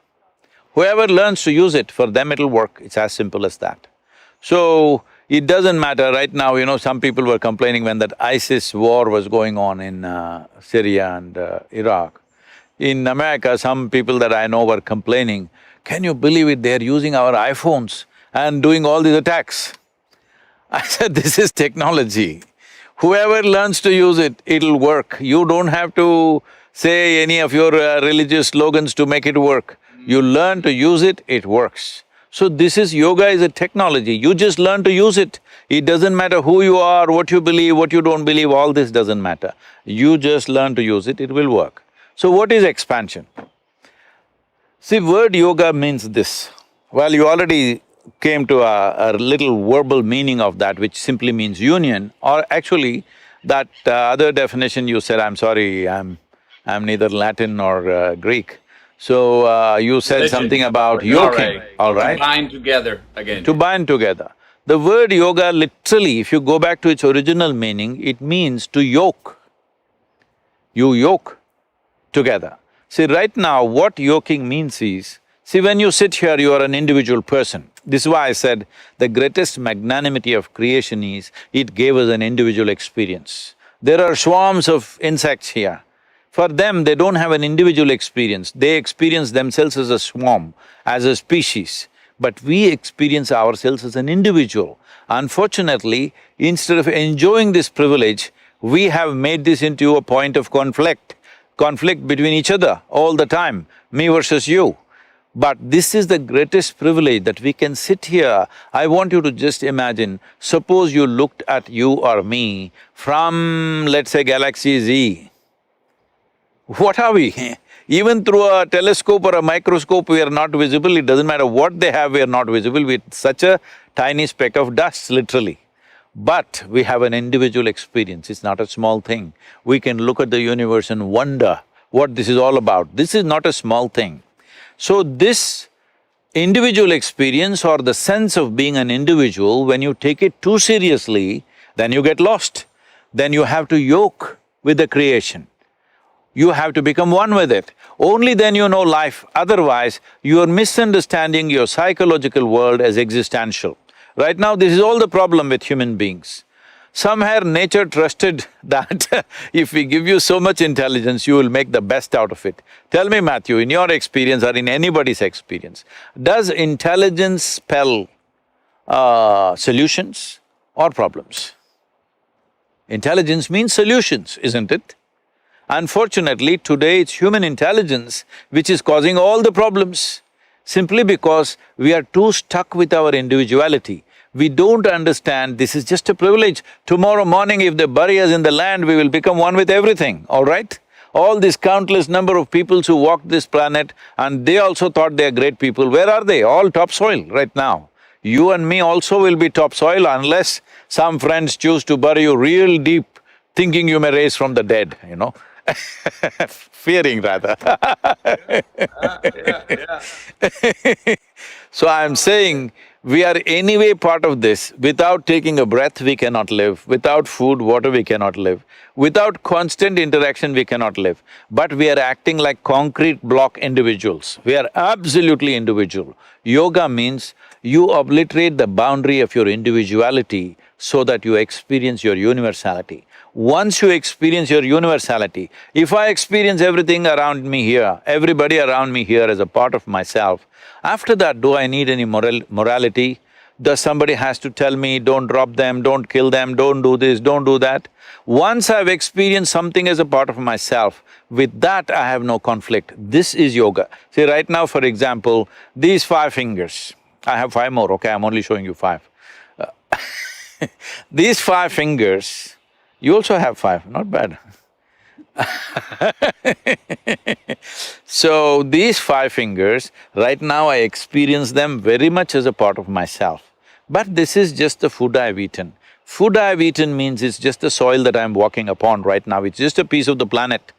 Speaker 1: Whoever learns to use it, for them it'll work, it's as simple as that. So, it doesn't matter, right now, some people were complaining when that ISIS war was going on in Syria and Iraq. In America, some people that I know were complaining, can you believe it, they're using our iPhones and doing all these attacks. I said, this is technology. Whoever learns to use it, it'll work. You don't have to say any of your religious slogans to make it work. You learn to use it, it works. So this is… yoga is a technology, you just learn to use it. It doesn't matter who you are, what you believe, what you don't believe, all this doesn't matter. You just learn to use it, it will work. So what is expansion? See, word yoga means this. Well, you already came to a little verbal meaning of that, which simply means union, or actually that other definition you said, I'm sorry, I'm neither Latin nor Greek. So you said
Speaker 2: Religion.
Speaker 1: something about yoking, all right?
Speaker 2: To bind together again.
Speaker 1: To bind together. The word yoga literally, if you go back to its original meaning, it means to yoke. You yoke together. See, right now what yoking means is, see, when you sit here, you are an individual person. This is why I said the greatest magnanimity of creation is, it gave us an individual experience. There are swarms of insects here. For them, they don't have an individual experience, they experience themselves as a swarm, as a species. But we experience ourselves as an individual. Unfortunately, instead of enjoying this privilege, we have made this into a point of conflict between each other all the time, me versus you. But this is the greatest privilege that we can sit here. I want you to just imagine, suppose you looked at you or me from, let's say, Galaxy Z. What are we? Even through a telescope or a microscope, we are not visible. It doesn't matter what they have, we are not visible. We're such a tiny speck of dust, literally. But we have an individual experience, it's not a small thing. We can look at the universe and wonder what this is all about. This is not a small thing. So this individual experience or the sense of being an individual, when you take it too seriously, then you get lost. Then you have to yoke with the creation. You have to become one with it. Only then you know life, otherwise you are misunderstanding your psychological world as existential. Right now, this is all the problem with human beings. Somehow nature trusted that if we give you so much intelligence, you will make the best out of it. Tell me, Matthew, in your experience or in anybody's experience, does intelligence spell solutions or problems? Intelligence means solutions, isn't it? Unfortunately, today it's human intelligence which is causing all the problems, simply because we are too stuck with our individuality. We don't understand this is just a privilege. Tomorrow morning if they bury us in the land, we will become one with everything, all right? All this countless number of peoples who walked this planet and they also thought they are great people, where are they? All topsoil right now. You and me also will be topsoil unless some friends choose to bury you real deep, thinking you may rise from the dead, you know fearing rather So I'm saying, we are anyway part of this. Without taking a breath, we cannot live. Without food, water, we cannot live. Without constant interaction, we cannot live. But we are acting like concrete block individuals. We are absolutely individual. Yoga means you obliterate the boundary of your individuality so that you experience your universality. Once you experience your universality, if I experience everything around me here, everybody around me here as a part of myself, after that, do I need any morality? Does somebody has to tell me, don't drop them, don't kill them, don't do this, don't do that? Once I've experienced something as a part of myself, with that I have no conflict. This is yoga. See, right now, for example, these 5 fingers, I have 5 more, okay, I'm only showing you 5. These 5 fingers, you also have 5, not bad. So, these 5 fingers, right now I experience them very much as a part of myself. But this is just the food I've eaten. Food I've eaten means it's just the soil that I'm walking upon right now, it's just a piece of the planet.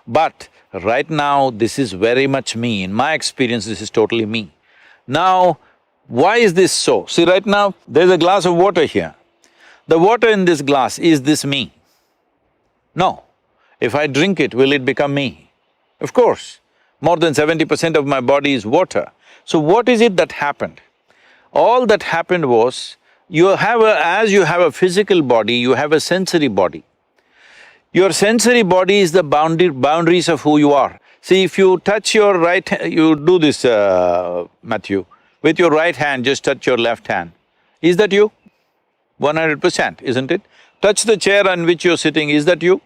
Speaker 1: But right now, this is very much me. In my experience, this is totally me. Now, why is this so? See, right now, there's a glass of water here. The water in this glass, is this me? No. If I drink it, will it become me? Of course. More than 70% of my body is water. So what is it that happened? All that happened was, as you have a physical body, you have a sensory body. Your sensory body is the boundaries of who you are. See, if you touch your you do this, Matthew, with your right hand, just touch your left hand. Is that you? 100%, isn't it? Touch the chair on which you're sitting, is that you?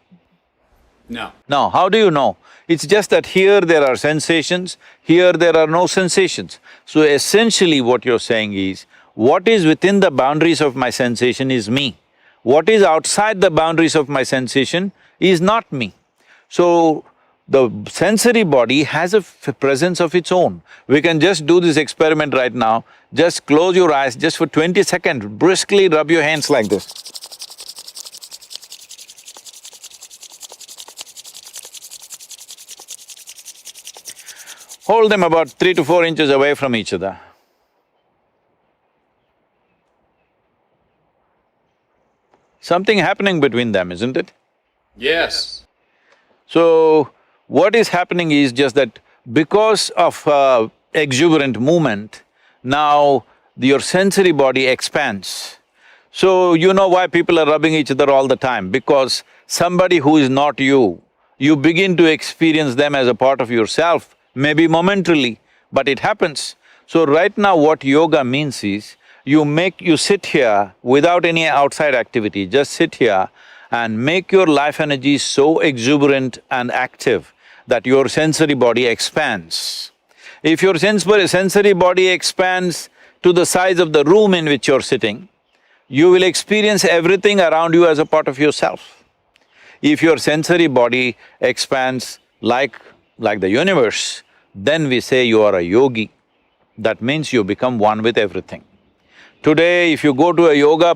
Speaker 2: No.
Speaker 1: No, how do you know? It's just that here there are sensations, here there are no sensations. So essentially what you're saying is, what is within the boundaries of my sensation is me. What is outside the boundaries of my sensation is not me. So, the sensory body has a presence of its own. We can just do this experiment right now. Just close your eyes, just for 20 seconds, briskly rub your hands like this. Hold them about 3 to 4 inches away from each other. Something happening between them, isn't it?
Speaker 2: Yes.
Speaker 1: So, what is happening is just that because of exuberant movement, now your sensory body expands. So, you know why people are rubbing each other all the time? Because somebody who is not you, you begin to experience them as a part of yourself, maybe momentarily, but it happens. So right now what yoga means is, you sit here without any outside activity, just sit here and make your life energy so exuberant and active that your sensory body expands. If your sensory body expands to the size of the room in which you're sitting, you will experience everything around you as a part of yourself. If your sensory body expands like the universe, then we say you are a yogi. That means you become one with everything. Today, if you go to a yoga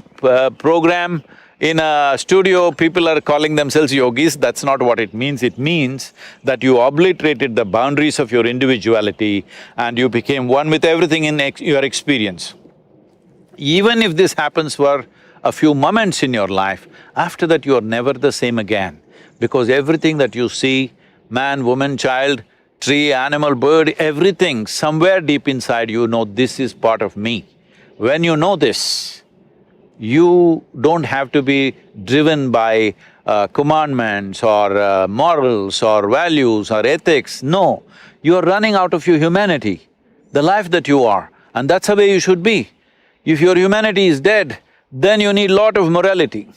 Speaker 1: program, In a studio, people are calling themselves yogis, that's not what it means. It means that you obliterated the boundaries of your individuality and you became one with everything in your experience. Even if this happens for a few moments in your life, after that you are never the same again. Because everything that you see, man, woman, child, tree, animal, bird, everything, somewhere deep inside you know this is part of me. When you know this, you don't have to be driven by commandments or morals or values or ethics, no. You are running out of your humanity, the life that you are, and that's the way you should be. If your humanity is dead, then you need lot of morality.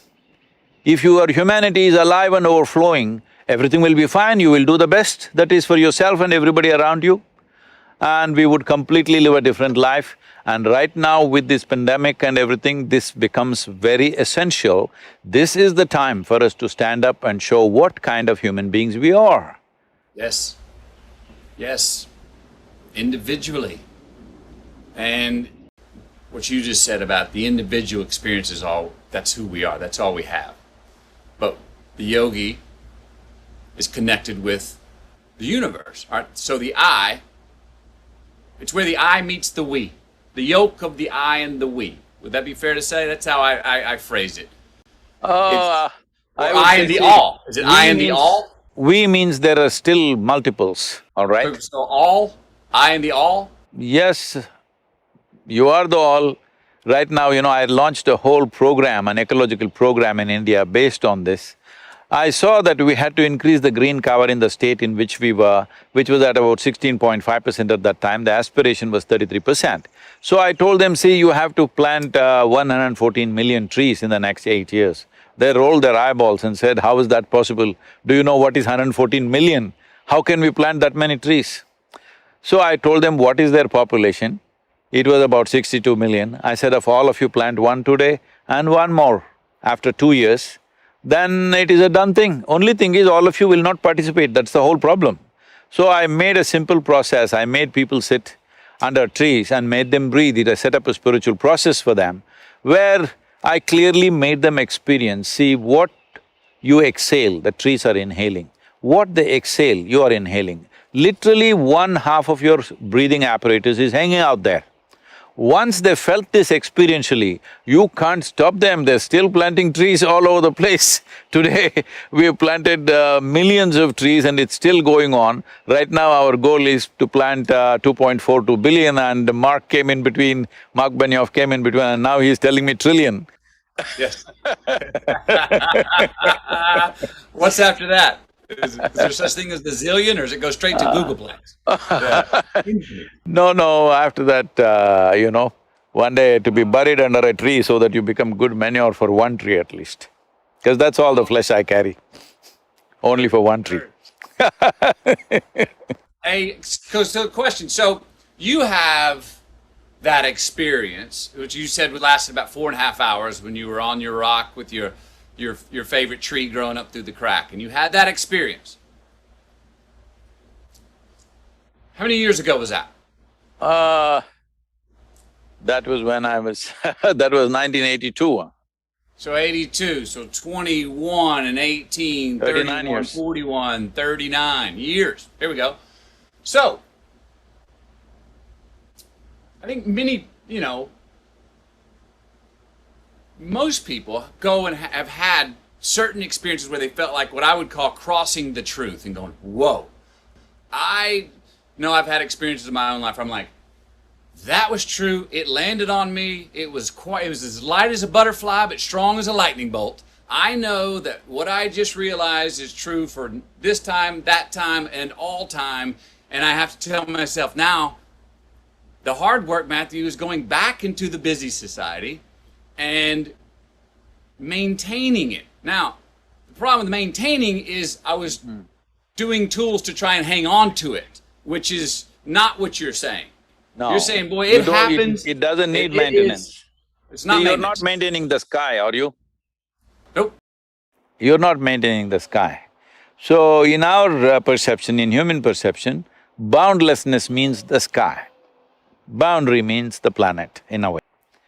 Speaker 1: If your humanity is alive and overflowing, everything will be fine, you will do the best that is for yourself and everybody around you, and we would completely live a different life. And right now with this pandemic and everything, this becomes very essential. This is the time for us to stand up and show what kind of human beings we are.
Speaker 2: Yes. Yes. Individually. And what you just said about the individual experience is all, that's who we are, that's all we have. But the yogi is connected with the universe, all right? So the I, it's where the I meets the we. The yoke of the I and the we. Would that be fair to say? That's how I phrased it. I and the all. Is it I and the all?
Speaker 1: We means there are still multiples, all right?
Speaker 2: So all, I and the all?
Speaker 1: Yes, you are the all. Right now, I launched a whole program, an ecological program in India based on this. I saw that we had to increase the green cover in the state in which we were, which was at about 16.5% at that time, the aspiration was 33%. So I told them, see, you have to plant 114 million trees in the next 8 years. They rolled their eyeballs and said, how is that possible? Do you know what is 114 million? How can we plant that many trees? So I told them what is their population. It was about 62 million. I said, if all of you plant one today and one more after 2 years, then it is a done thing. Only thing is all of you will not participate, that's the whole problem. So I made a simple process, I made people sit under trees and made them breathe. I set up a spiritual process for them, where I clearly made them experience, see what you exhale, the trees are inhaling. What they exhale, you are inhaling. Literally 1/2 of your breathing apparatus is hanging out there. Once they felt this experientially, you can't stop them, they're still planting trees all over the place. Today, we have planted millions of trees and it's still going on. Right now, our goal is to plant 2.42 billion and Mark Benioff came in between and now he's telling me trillion.
Speaker 2: Yes. What's after that? Is there such thing as the zillion, or does it go straight to Googleplex?
Speaker 1: No, after that, one day to be buried under a tree so that you become good manure for one tree at least. Because that's all the flesh I carry, only for one tree.
Speaker 2: So question, so you have that experience, which you said lasted about 4.5 hours when you were on your rock with your favorite tree growing up through the crack, and you had that experience. How many years ago was that?
Speaker 1: That was when I was… that was 1982.
Speaker 2: So 82, so 21 and 18, 31, years. 41, 39 years. Here we go. So, I think many, most people go and have had certain experiences where they felt like what I would call crossing the truth and going, whoa. I know I've had experiences in my own life where I'm like, that was true, it landed on me, it was as light as a butterfly but strong as a lightning bolt. I know that what I just realized is true for this time, that time, and all time, and I have to tell myself now, the hard work, Matthew, is going back into the busy society and maintaining it. Now, the problem with maintaining is I was doing tools to try and hang on to it, which is not what you're saying.
Speaker 1: No.
Speaker 2: You're saying, boy, it happens.
Speaker 1: It doesn't need maintenance.
Speaker 2: It's not
Speaker 1: You're not maintaining the sky, are you?
Speaker 2: Nope.
Speaker 1: You're not maintaining the sky. So, in our perception, in human perception, boundlessness means the sky. Boundary means the planet, in a way.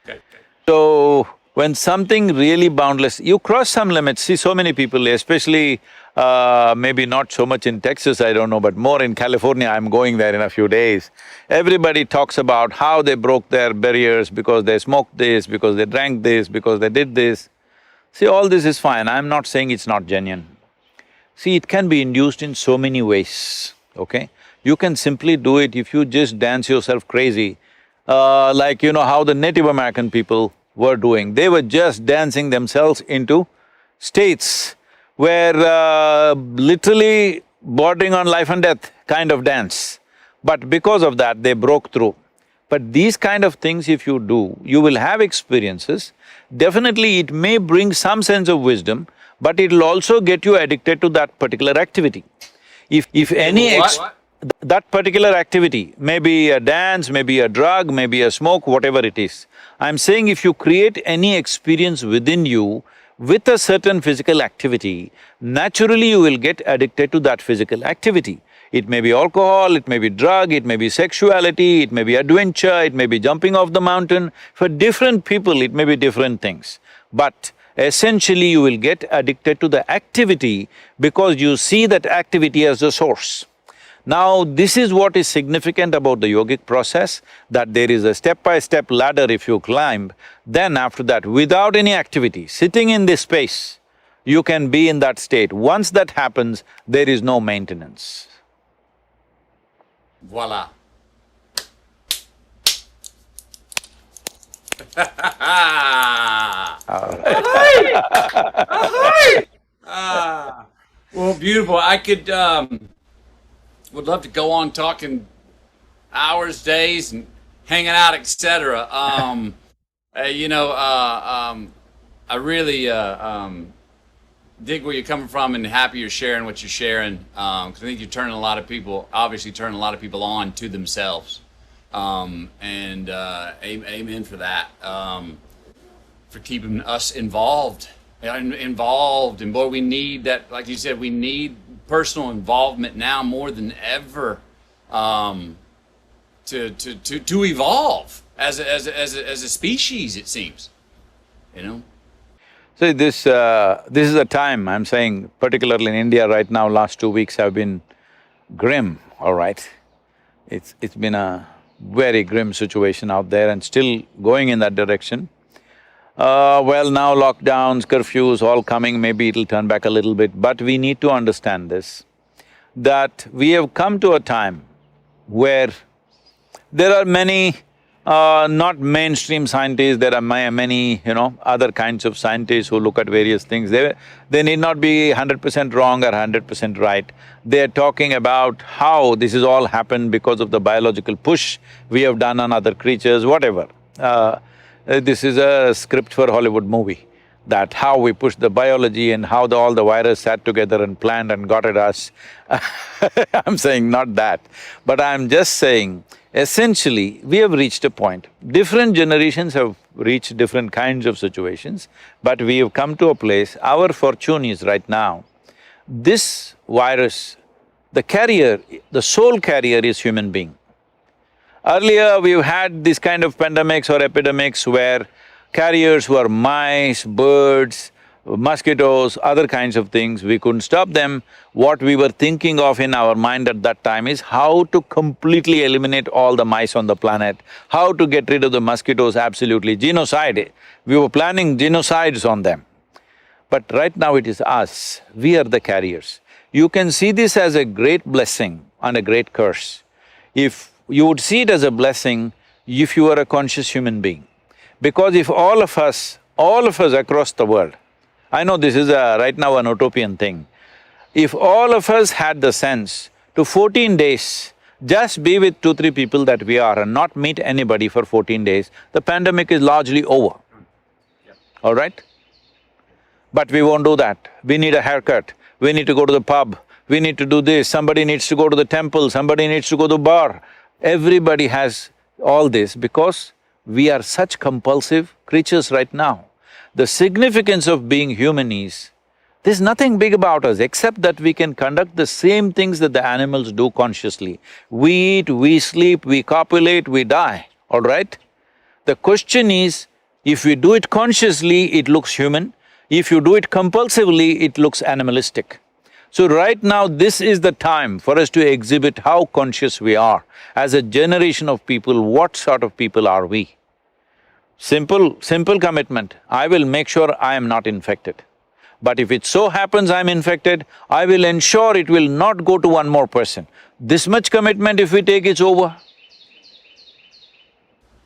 Speaker 2: Okay.
Speaker 1: So, When something really boundless, you cross some limits. See, so many people, especially maybe not so much in Texas, I don't know, but more in California, I'm going there in a few days. Everybody talks about how they broke their barriers because they smoked this, because they drank this, because they did this. See, all this is fine, I'm not saying it's not genuine. See, it can be induced in so many ways, okay? You can simply do it if you just dance yourself crazy, like you know how the Native American people were doing. They were just dancing themselves into states where literally bordering on life and death kind of dance. But because of that, they broke through. But these kind of things if you do, you will have experiences. Definitely it may bring some sense of wisdom, but it'll also get you addicted to that particular activity. If any that particular activity, maybe a dance, maybe a drug, maybe a smoke, whatever it is. I'm saying if you create any experience within you with a certain physical activity, naturally you will get addicted to that physical activity. It may be alcohol, it may be drug, it may be sexuality, it may be adventure, it may be jumping off the mountain. For different people, it may be different things. But essentially you will get addicted to the activity because you see that activity as the source. Now, this is what is significant about the yogic process, that there is a step-by-step ladder if you climb, then after that, without any activity, sitting in this space, you can be in that state. Once that happens, there is no maintenance.
Speaker 2: Voila. Well, beautiful. I could would love to go on talking hours, days, and hanging out, etc. I really dig where you're coming from and happy you're sharing what you're sharing. Because I think you're turning a lot of people, obviously turning a lot of people on to themselves. Amen for that. For keeping us involved. And boy, we need that, like you said, we need personal involvement now more than ever to evolve as a species, it seems, you know?
Speaker 1: So this is a time, I'm saying, particularly in India right now, last 2 weeks have been grim, all right? It's been a very grim situation out there and still going in that direction. Well, now lockdowns, curfews, all coming, maybe it'll turn back a little bit, but we need to understand this, that we have come to a time where there are many, not mainstream scientists, there are many, other kinds of scientists who look at various things. They need not be 100% wrong or 100% right. They're talking about how this has all happened because of the biological push we have done on other creatures, whatever. This is a script for Hollywood movie, that how we pushed the biology and how all the virus sat together and planned and got at us. I'm saying not that, but I'm just saying, essentially, we have reached a point. Different generations have reached different kinds of situations, but we have come to a place, our fortune is right now, this virus, the carrier, the sole carrier is human being. Earlier, we've had this kind of pandemics or epidemics where carriers were mice, birds, mosquitoes, other kinds of things, we couldn't stop them. What we were thinking of in our mind at that time is how to completely eliminate all the mice on the planet, how to get rid of the mosquitoes, absolutely, genocide. We were planning genocides on them. But right now it is us, we are the carriers. You can see this as a great blessing and a great curse. If you would see it as a blessing if you are a conscious human being. Because if all of us across the world, I know this is right now an utopian thing, if all of us had the sense to 14 days, just be with 2-3 people that we are and not meet anybody for 14 days, the pandemic is largely over, all right? But we won't do that. We need a haircut, we need to go to the pub, we need to do this, somebody needs to go to the temple, somebody needs to go to the bar. Everybody has all this because we are such compulsive creatures right now. The significance of being human is, there's nothing big about us except that we can conduct the same things that the animals do consciously. We eat, we sleep, we copulate, we die, all right? The question is, If we do it consciously, it looks human. If you do it compulsively, it looks animalistic. So right now, this is the time for us to exhibit how conscious we are. As a generation of people, what sort of people are we? Simple commitment, I will make sure I am not infected. But if it so happens I'm infected, I will ensure it will not go to one more person. This much commitment if we take, it's over.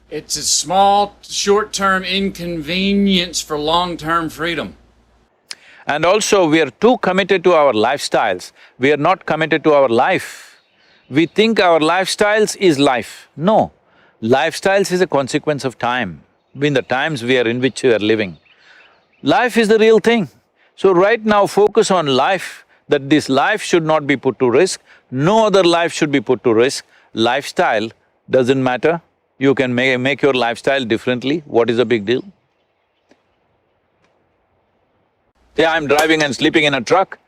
Speaker 2: It's a small, short-term inconvenience for long-term freedom.
Speaker 1: And also, we are too committed to our lifestyles, we are not committed to our life. We think our lifestyles is life. No, lifestyles is a consequence of time, in the times we are in which we are living. Life is the real thing. So right now, focus on life, that this life should not be put to risk, no other life should be put to risk. Lifestyle doesn't matter, you can make your lifestyle differently, what is the big deal? Yeah, I'm driving and sleeping in a truck,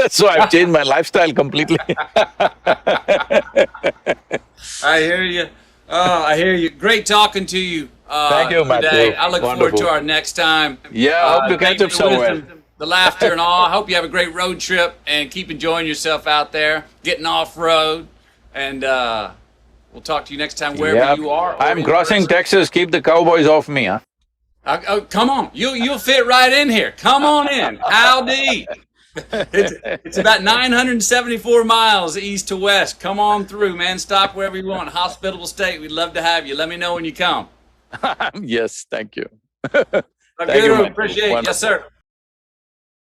Speaker 1: so I've changed my lifestyle completely.
Speaker 2: I hear you. Oh, I hear you. Great talking to you.
Speaker 1: Thank you, Matthew.
Speaker 2: Today. I look forward
Speaker 1: Wonderful.
Speaker 2: to our next time.
Speaker 1: Yeah, I hope to catch
Speaker 2: thank you
Speaker 1: up
Speaker 2: for the
Speaker 1: somewhere.
Speaker 2: wisdom, the laughter and all. I hope you have a great road trip and keep enjoying yourself out there, getting off road, and we'll talk to you next time wherever
Speaker 1: Yep.
Speaker 2: you are. or
Speaker 1: I'm
Speaker 2: in
Speaker 1: crossing
Speaker 2: person.
Speaker 1: Texas, keep the cowboys off me, huh?
Speaker 2: Oh, come on, you'll fit right in here. Come on in. Howdy. It's about 974 miles east to west. Come on through, man. Stop wherever you want. Hospitable state. We'd love to have you. Let me know when you come.
Speaker 1: Yes, thank you.
Speaker 2: Sadhguru,
Speaker 1: Matthew.
Speaker 2: appreciate it. Yes,
Speaker 1: Wonderful.
Speaker 2: sir.